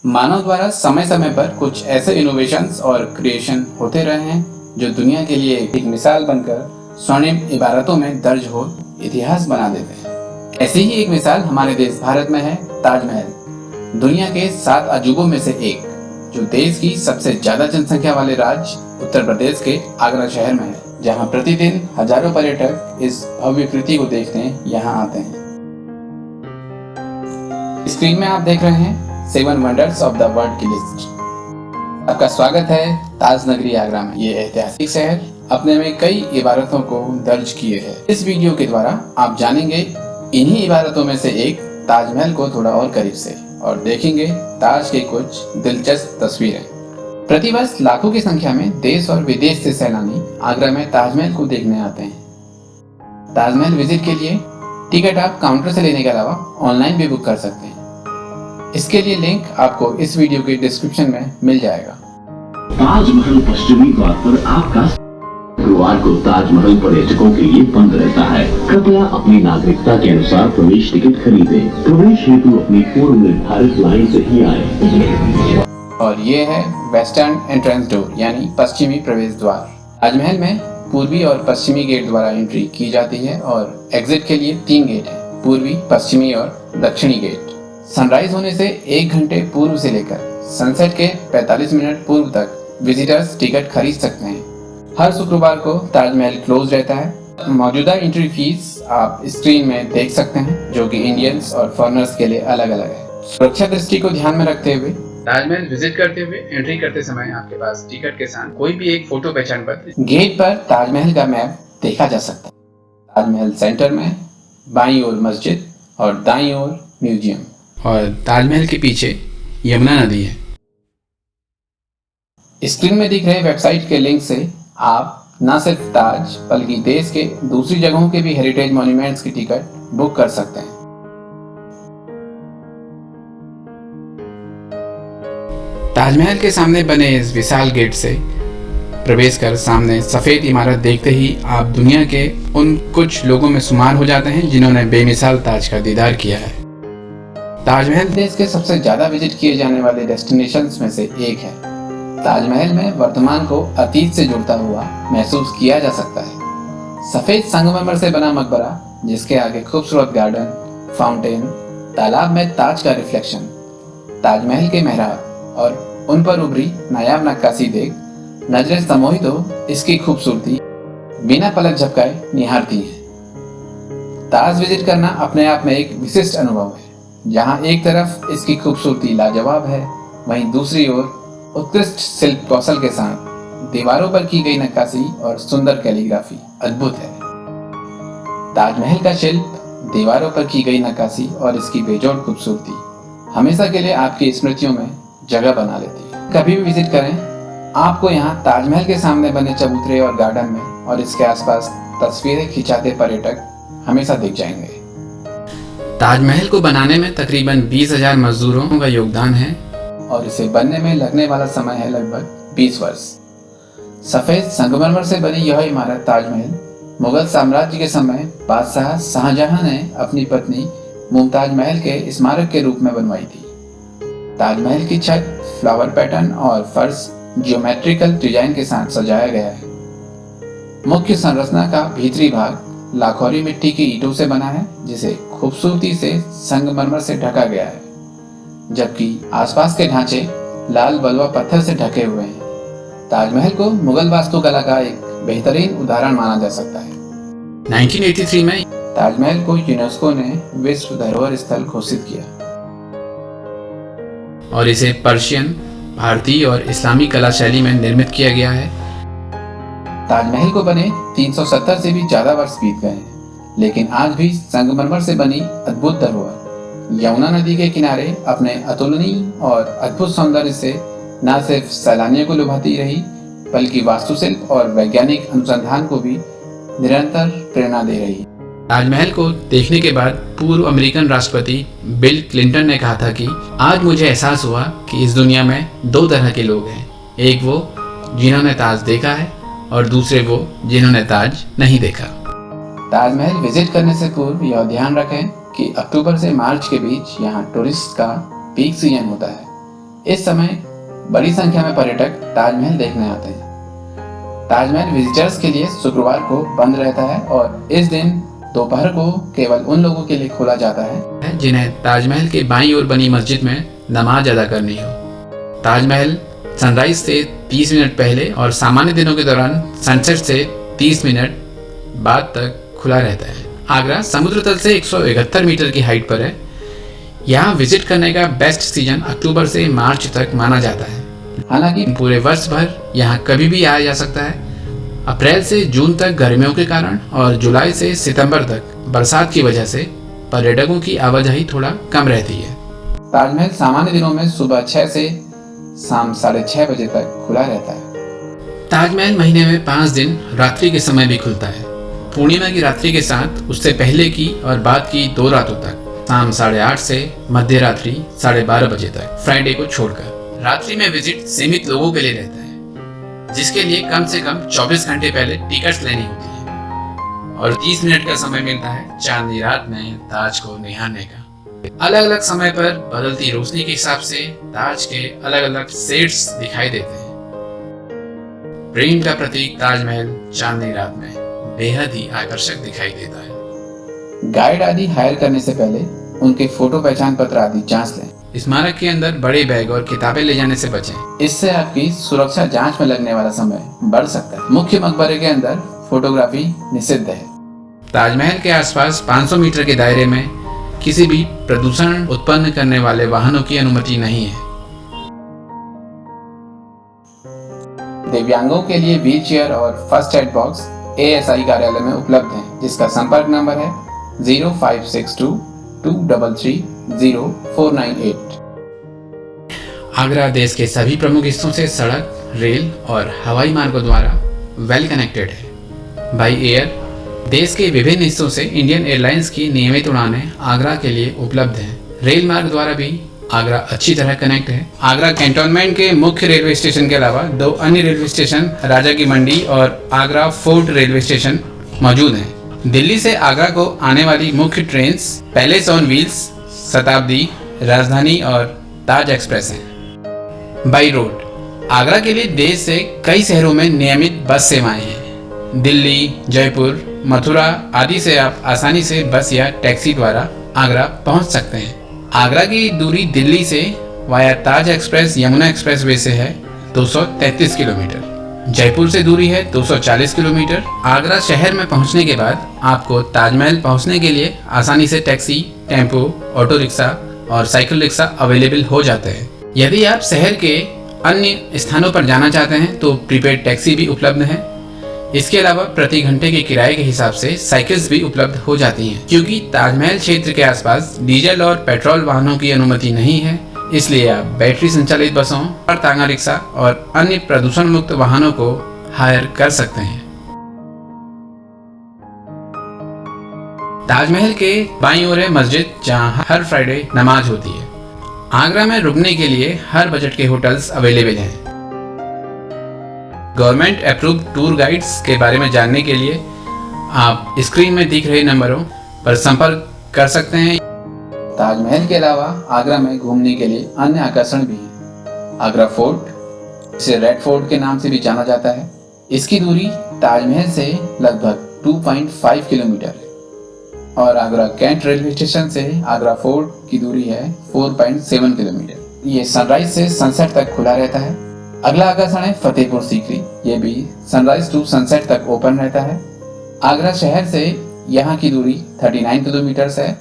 मानव द्वारा समय समय पर कुछ ऐसे इनोवेशंस और क्रिएशन होते रहे हैं जो दुनिया के लिए एक मिसाल बनकर स्वर्णिम इबारतों में दर्ज हो इतिहास बना देते हैं। ऐसी ही एक मिसाल हमारे देश भारत में है ताजमहल, दुनिया के 7 अजूबों में से एक, जो देश की सबसे ज्यादा जनसंख्या वाले राज्य उत्तर प्रदेश के आगरा शहर में है, जहां प्रतिदिन हजारों पर्यटक इस भव्य कृति को देखने यहाँ आते हैं। स्क्रीन में आप देख रहे हैं 7 वंडर्स ऑफ द वर्ल्ड की लिस्ट। आपका स्वागत है ताज नगरी आगरा में। ये ऐतिहासिक शहर अपने में कई इबारतों को दर्ज किए है। इस वीडियो के द्वारा आप जानेंगे इन्हीं इबारतों में से एक ताजमहल को थोड़ा और करीब से, और देखेंगे ताज के कुछ दिलचस्प तस्वीरें। प्रतिवर्ष लाखों की संख्या में देश और विदेश से सैलानी आगरा में ताजमहल को देखने आते हैं। ताजमहल विजिट के लिए टिकट आप काउंटर से लेने के अलावा ऑनलाइन भी बुक कर सकते हैं। इसके लिए लिंक आपको इस वीडियो के डिस्क्रिप्शन में मिल जाएगा। ताजमहल पश्चिमी द्वार पर आपका गुरुवार को ताजमहल पर्यटकों के लिए बंद रहता है। कृपया अपनी नागरिकता के अनुसार प्रवेश टिकट खरीदें। प्रवेश हेतु अपनी पूर्व निर्धारित लाइन से ही आए। और ये है वेस्टर्न एंट्रेंस डोर, यानी पश्चिमी प्रवेश द्वार। ताजमहल में पूर्वी और पश्चिमी गेट द्वारा एंट्री की जाती है और एग्जिट के लिए 3 गेट हैं, पूर्वी, पश्चिमी और दक्षिणी गेट। सनराइज होने से 1 घंटे पूर्व से लेकर सनसेट के 45 मिनट पूर्व तक विजिटर्स टिकट खरीद सकते हैं। हर शुक्रवार को ताजमहल क्लोज रहता है। मौजूदा एंट्री फीस आप स्क्रीन में देख सकते हैं, जो कि इंडियंस और फॉरेनर्स के लिए अलग अलग है। सुरक्षा दृष्टि को ध्यान में रखते हुए ताजमहल विजिट करते हुए एंट्री करते समय आपके पास टिकट के साथ कोई भी एक फोटो पहचान पत्र। गेट पर ताजमहल का मैप देखा जा सकता है। ताजमहल सेंटर में बाईं ओर मस्जिद और दाईं ओर म्यूजियम, और ताजमहल के पीछे यमुना नदी है। स्क्रीन में दिख रहे वेबसाइट के लिंक से आप न सिर्फ ताज बल्कि देश के दूसरी जगहों के भी हेरिटेज मॉन्यूमेंट्स की टिकट बुक कर सकते हैं। ताजमहल के सामने बने इस विशाल गेट से प्रवेश कर सामने सफेद इमारत देखते ही आप दुनिया के उन कुछ लोगों में शुमार हो जाते हैं जिन्होंने बेमिसाल ताज का दीदार किया है। ताजमहल देश के सबसे ज्यादा विजिट किए जाने वाले डेस्टिनेशंस में से एक है। ताजमहल में वर्तमान को अतीत से जुड़ता हुआ महसूस किया जा सकता है। सफेद संगमरमर से बना मकबरा, जिसके आगे खूबसूरत गार्डन, फाउंटेन, तालाब में ताज का रिफ्लेक्शन, ताजमहल के मेहराब और उन पर उभरी नायाब नक्काशी देख नजरें सम्मोहित हो इसकी खूबसूरती बिना पलक झपकाए निहारती है। ताज विजिट करना अपने आप में एक विशिष्ट अनुभव है, जहां एक तरफ इसकी खूबसूरती लाजवाब है, वहीं दूसरी ओर उत्कृष्ट शिल्प कौशल के साथ दीवारों पर की गई नक्काशी और सुंदर कैलीग्राफी अद्भुत है। ताजमहल का शिल्प, दीवारों पर की गई नक्काशी और इसकी बेजोड़ खूबसूरती हमेशा के लिए आपकी स्मृतियों में जगह बना लेती है। कभी भी विजिट करें, आपको यहाँ ताजमहल के सामने बने चबूतरे और गार्डन में और इसके आसपास तस्वीरें खिंचाते पर्यटक हमेशा दिख जाएंगे। ताजमहल को बनाने में तकरीबन 20,000 मजदूरों का योगदान है और इसे बनने में लगने वाला समय है लगभग 20 वर्ष। सफेद संगमरमर से बनी यह इमारत ताजमहल मुगल साम्राज्य के समय बादशाह शाहजहां ने अपनी पत्नी मुमताज महल के स्मारक के रूप में बनवाई थी। ताजमहल की छत फ्लावर पैटर्न और फर्श जियोमेट्रिकल डिजाइन के साथ सजाया गया है। मुख्य संरचना का भीतरी भाग लाखौरी मिट्टी की ईंटों से बना है, जिसे खूबसूरती से संगमरमर से ढका गया है, जबकि आसपास के ढांचे लाल बलुआ पत्थर से ढके हुए हैं। ताजमहल को मुगल वास्तुकला का एक बेहतरीन उदाहरण माना जा सकता है। 1983 में ताजमहल को यूनेस्को ने विश्व धरोहर स्थल घोषित किया और इसे पर्शियन, भारतीय और इस्लामी कला शैली में निर्मित किया गया है। ताजमहल को बने 370 से भी ज्यादा वर्ष बीत गए हैं, लेकिन आज भी संगमरमर से बनी अद्भुत धरोहर यमुना नदी के किनारे अपने अतुलनीय और अद्भुत सौंदर्य से न सिर्फ सैलानियों को लुभाती रही, बल्कि वास्तुशिल्प और वैज्ञानिक अनुसंधान को भी निरंतर प्रेरणा दे रही। ताजमहल को देखने के बाद पूर्व अमेरिकन राष्ट्रपति बिल क्लिंटन ने कहा था कि आज मुझे एहसास हुआ कि इस दुनिया में 2 तरह के लोग हैं, एक वो जिन्होंने ताज देखा है और दूसरे वो जिन्होंने ताज नहीं देखा। ताजमहल विजिट करने से पूर्व यह ध्यान रखें कि अक्टूबर से मार्च के बीच यहाँ टूरिस्ट का पीक सीजन होता है। इस समय बड़ी संख्या में पर्यटक ताजमहल देखने आते हैं। ताजमहल विजिटर्स के लिए शुक्रवार को बंद रहता है और इस दिन दोपहर को केवल उन लोगों के लिए खोला जाता है जिन्हें ताजमहल के बाईं ओर बनी मस्जिद में नमाज अदा करनी हो। ताजमहल सनराइज से 30 मिनट पहले और सामान्य दिनों के दौरान सनसेट से 30 मिनट बाद तक खुला रहता है। आगरा समुद्र तल से 171 मीटर की हाइट पर है। यहाँ विजिट करने का बेस्ट सीजन अक्टूबर से मार्च तक माना जाता है। हालांकि पूरे वर्ष भर यहाँ कभी भी आया जा सकता है। अप्रैल से जून तक गर्मियों के कारण और जुलाई से सितंबर तक बरसात की वजह से पर्यटकों की आवाजाही थोड़ा कम रहती है। ताजमहल सामान्य दिनों में सुबह 6 से शाम 6:30 बजे तक खुला रहता है। ताजमहल महीने में 5 दिन रात्रि के समय भी खुलता है। पूर्णिमा की रात्रि के साथ उससे पहले की और बाद की 2 रातों तक शाम 8:30 से मध्य रात्रि 12:30 बजे तक फ्राइडे को छोड़कर। रात्रि में विजिट सीमित लोगों के लिए रहता है, जिसके लिए कम से कम 24 घंटे पहले टिकट्स लेनी होती है और 30 मिनट का समय मिलता है चांदनी रात में ताज को निहारने का। अलग अलग समय पर बदलती रोशनी के हिसाब से ताज के अलग अलग शेड्स दिखाई देते हैं। प्रेम का प्रतीक ताजमहल चांदनी रात में बेहद ही आकर्षक दिखाई देता है। गाइड आदि हायर करने से पहले उनके फोटो पहचान पत्र आदि जांच लें। स्मारक के अंदर बड़े बैग और किताबें ले जाने से बचें। इससे आपकी सुरक्षा जांच में लगने वाला समय बढ़ सकता है। मुख्य मकबरे के अंदर फोटोग्राफी निषिद्ध है। ताजमहल के आसपास 500 मीटर के दायरे में किसी भी प्रदूषण उत्पन्न करने वाले वाहनों की अनुमति नहीं है। दिव्यांगों के लिए व्हील चेयर और फर्स्ट एड बॉक्स ASI कार्यालय में उपलब्ध है, जिसका संपर्क नंबर है 0562 233 0498। आगरा देश के सभी प्रमुख हिस्सों से सड़क, रेल और हवाई मार्गों द्वारा वेल कनेक्टेड है। बाई एयर देश के विभिन्न हिस्सों से इंडियन एयरलाइंस की नियमित उड़ानें आगरा के लिए उपलब्ध हैं। रेल मार्ग द्वारा भी आगरा अच्छी तरह कनेक्ट है। आगरा कैंटोनमेंट के मुख्य रेलवे स्टेशन के अलावा 2 अन्य रेलवे स्टेशन राजा की मंडी और आगरा फोर्ट रेलवे स्टेशन मौजूद हैं। दिल्ली से आगरा को आने वाली मुख्य ट्रेन्स पैलेस ऑन व्हील्स, शताब्दी, राजधानी और ताज एक्सप्रेस हैं। बाई रोड आगरा के लिए देश से कई शहरों में नियमित बस सेवाएं हैं। दिल्ली, जयपुर, मथुरा आदि से आप आसानी से बस या टैक्सी द्वारा आगरा पहुंच सकते हैं। आगरा की दूरी दिल्ली से वाया ताज एक्सप्रेस यमुना एक्सप्रेस वे से है 233 किलोमीटर। जयपुर से दूरी है 240 किलोमीटर। आगरा शहर में पहुंचने के बाद आपको ताजमहल पहुंचने के लिए आसानी से टैक्सी, टेम्पो, ऑटो रिक्शा और साइकिल रिक्शा अवेलेबल हो जाते हैं। यदि आप शहर के अन्य स्थानों पर जाना चाहते हैं तो प्रीपेड टैक्सी भी उपलब्ध है। इसके अलावा प्रति घंटे के किराए के हिसाब से साइकिल्स भी उपलब्ध हो जाती हैं। क्योंकि ताजमहल क्षेत्र के आसपास डीजल और पेट्रोल वाहनों की अनुमति नहीं है, इसलिए आप बैटरी संचालित बसों और तांगा रिक्शा और अन्य प्रदूषण मुक्त वाहनों को हायर कर सकते हैं। ताजमहल के बाईं ओर है मस्जिद, जहां हर फ्राइडे नमाज होती है। आगरा में रुकने के लिए हर बजट के होटल्स अवेलेबल हैं। गवर्नमेंट अप्रूव्ड टूर गाइड्स के बारे में जानने के लिए आप स्क्रीन में दिख रहे नंबरों पर संपर्क कर सकते हैं। ताजमहल के अलावा आगरा में घूमने के लिए अन्य आकर्षण भी हैं। आगरा फोर्ट, इसे रेड फोर्ट के नाम से भी जाना जाता है। इसकी दूरी ताजमहल से लगभग 2.5 किलोमीटर है और आगरा कैंट रेलवे स्टेशन से आगरा फोर्ट की दूरी है 4.7 किलोमीटर। ये सनराइज से सनसेट तक खुला रहता है। अगला आकर्षण है फतेहपुर सीकरी। ये भी सनराइज टू सनसेट तक ओपन रहता है। आगरा शहर से यहाँ की दूरी 39 किलोमीटर है।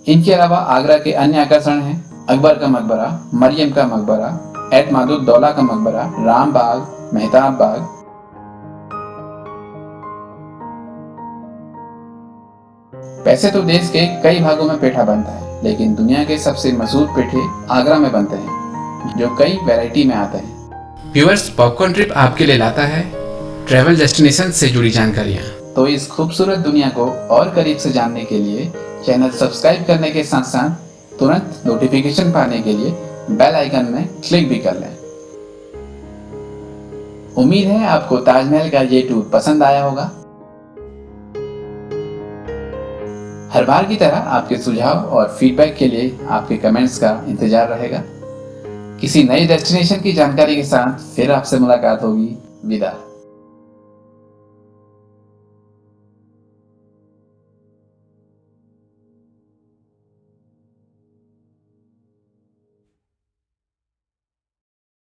इनके अलावा आगरा के अन्य आकर्षण हैं अकबर का मकबरा, मरियम का मकबरा, एतमादुद्दौला का मकबरा, राम बाग, मेहताब बाग। वैसे तो देश के कई भागों में पेठा बनता है, लेकिन दुनिया के सबसे मशहूर पेठे आगरा में बनते हैं, जो कई वैरायटी में आते हैं। व्यूअर्स, पॉपकॉर्न ट्रिप आपके लिए लाता है ट्रैवल डेस्टिनेशन से जुड़ी जानकारियाँ। तो इस खूबसूरत दुनिया को और करीब से जानने के लिए चैनल सब्सक्राइब करने के साथ साथ तुरंत नोटिफिकेशन पाने के लिए बेल आइकन में क्लिक भी कर लें। उम्मीद है आपको ताजमहल का ये टूर पसंद आया होगा। हर बार की तरह आपके सुझाव और फीडबैक के लिए आपके कमेंट्स का इंतजार रहेगा। किसी नई डेस्टिनेशन की जानकारी के साथ फिर आपसे मुलाकात होगी। विदा।